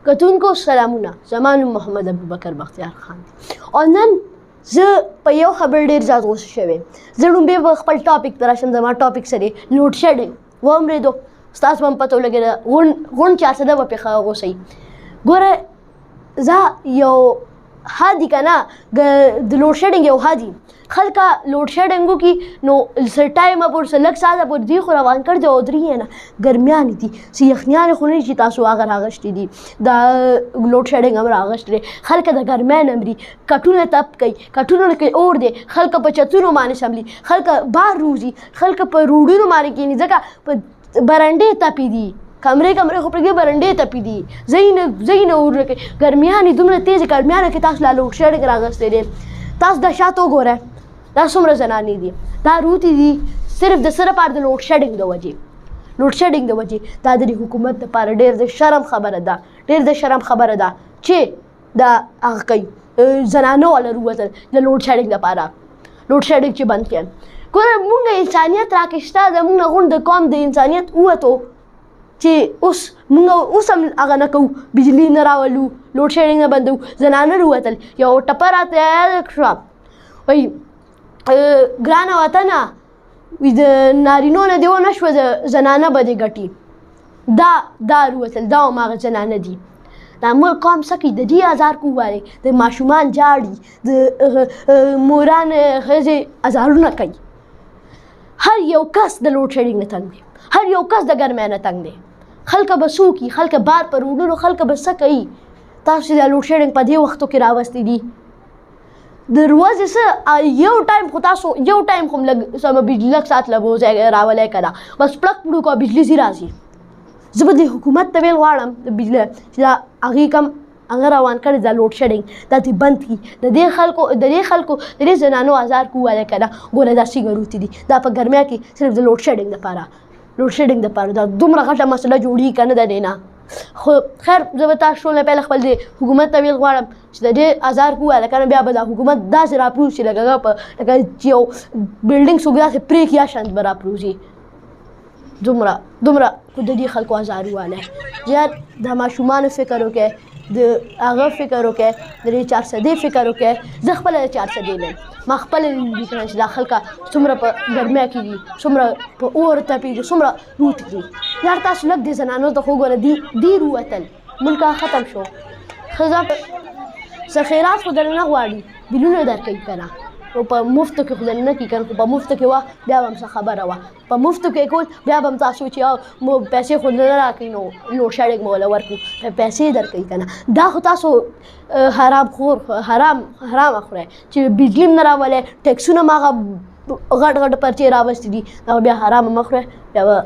کتونکو سلامونه، زما نوم محمد ابوبکر بختیار خان دی او نن زه په یو خبر ډېر زیات غوسه شوی. زه لومبې به خپل ټاپک ته راشم. زما ټاپک څه دی؟ لوډ شیډینګ. واورېدو ستاسو به هم پته ولګېده غونډ چا څه ده به پرې ښه غوسئ. ګوره زه یو حد که نه د لوډ شیډینګ یو حد خلکه لوډ شیډینګ وکړي نو څه ټایمه پورې څه لږ ساعته پورې دوی خو روان کړ دي او درې یې نه ګرمیانې دي څه یخنیانې خو نه دي چې تاسو هغه راغشتي دي دا لوډ شیډینګ هم راغشتی دی. خلک د ګرمۍ نه مري، کټونه تپ کوي، کټونو کې اور دی، خلک په چتونو باندې شملي، خلک بار روزي، خلک په روډونو باندې کښېني ځکه په برنډې تپې دي، کمرې خو پرېږدي برنډې تپې دي، ځای نه اور نه کوي. ګرمیانې دومره تیزې ګرمیانو کې تاسو لا لوډ شیډینګ راغستی دی. تاسو دا شاته وګورئ دا څومره زنانې دي، دا روتې دي صرف د څه لپاره؟ د لوډ شیډینګ د وجې. لوډ شیډینګ د وجې دا د حکومت دپاره ډېر د شرم خبره ده، ډېر د شرم خبره ده چې دا هغه کوي زنانه والا روتل د لوډ شیډینګ دپاره. لوډ شیډینګ چې بند کړي. ګوره مونږ انسانیت راکې شته، زمونږ نه غونډ د قوم د انسانیت ووتو چې اوس مونږ اوس هم هغه نه کوو، بجلي نه راولو، لوډ شیډینګ نه بندوو. زنانه روتل یو ټپه راته یاده شوه وایي ګرانه وطنه د نارینو نه دې ونه شوه د زنانه به دې ګټي. دا روتل دا هماغه زنانه دي. دا ملک قوم څه کوي؟ د دې ازار کوي، د ماشومان جاړي، د موران ښځې ازارونه کوي. هر یو کس د لوډ شیډینګ نه تنګ دی، هر یو کس د ګرمۍ نه تنګ دی. خلکه به څه وکړي؟ خلکه بار په روډونو خلکه به څه کوي؟ تاسو چې دا لوډ شیډینګ په دې وختو کې راوستی دي د ورځې څه یو ټایم خو تاسو یو ټایم خو لږ سمه بجلي لږ ساعت له به راولی که نه بس پړک پړو که بجلي ځي راځي. زه به د حکومت ته ویل غواړم د بجلي چې دا هغې کم هغه روان کړی دا لوډ شیډینګ دا دې بند کړي. د دې خلکو د دې زنانو ازار کووالی که نه ګوره دا څنګه روتې دي. دا په ګرمۍ کې صرف د لوډ شیډینګ دپاره لوډ شیډینګ دپاره دا دومره غټه مسله جوړېږي که نه د دې نه. خو خیر زه به تاسو نه پهله خپل د حکومت ته ویل غواړم چې د دې ازار کووالی که نه بیا به دا حکومت داسې راپروز شي لکه چې یو بلډینګ څوک داسې پرې کړي یا شانت به راپروزي. دومره خو د دې خلکو ازار ووالی. یار د ماشومانو فکر وکړئ، د هغه فکر وکړئ، د دې 400 فکر وکړئ. زه خپله د 400 لیم، ما خپله لیکنه چې دا خلکه څومره په ګرمۍ کې دي، څومره په اور تپېږي، څومره روت دي. یار تاسو لږ د زنانو ته خو وګوره دي روتل ملک ختم شو. ښځه څه خیرات خو درنه نه غواړي، بیلونه درکوي که نه خو په مفتو کې خو درنه نه کوي که نه. خو په مفتو کې وه بیا به هم څه خبره وه. په مفتو کې کول بیا به هم تاسو چې پیسې خو نه راکوي نو لوډ شیډینګ به وله ورکړو پیسې درکوي که نه. دا خو تاسو حرام خور حرامه خورئ چې بجلي هم نه راولئ، ټیکسونه هم هغه غټ غټ پرچې راوستي دي دا بیا حرامه مه خورئ. بیا به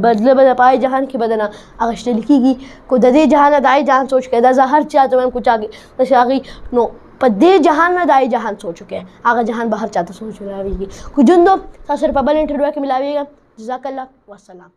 بدله به د پای جهان کې به درنه اخیستل کېږي. کو د دې جهان نه د آی جهان سوچ کوئ. دا زه هر چا ته وایم کو چا داسې هغې نو په دې جهان نه د آی جهان سوچ وکړئ. هغه جهان به هر چا ته سوچ راویږي. خو جندو تاسو سره په بل انټرویو کې ملاویږم. جزاک الله والسلام.